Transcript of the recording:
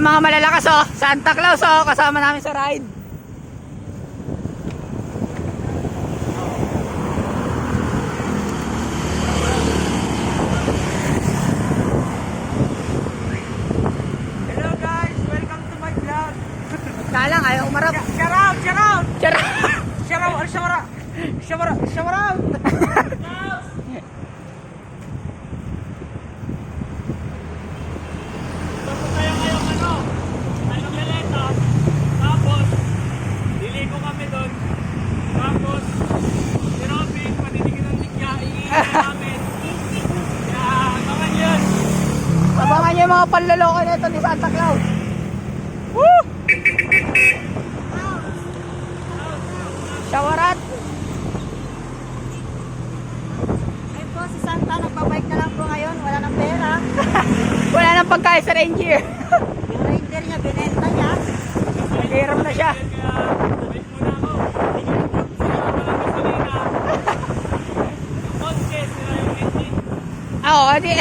yung mga malalakas oh. Santa Claus oh. Kasama namin sa ride. Hello guys, welcome to my vlog. Kalang ayaw umarap. Shout out, shout out. Charot. Shout out, shout out. Shout out, shout out. Tapos, liligo kami doon. Tapos, si Robin, patitigin ng tikya, iingin namin. Kaya, abangan yun. Abangan niyo yung mga panloloko nito ni Santa Claus. Woo! Shawarat. Ay po, si Santa nagpabike na lang po ngayon. Wala nang pera. Wala nang pagkain sa reindeer. Yung reindeer niya, binenta niya. Naghiram na siya. Kaya, wait muna ako. Sila ka palang gasolina. Podcast, sila yung engine. Oo, di.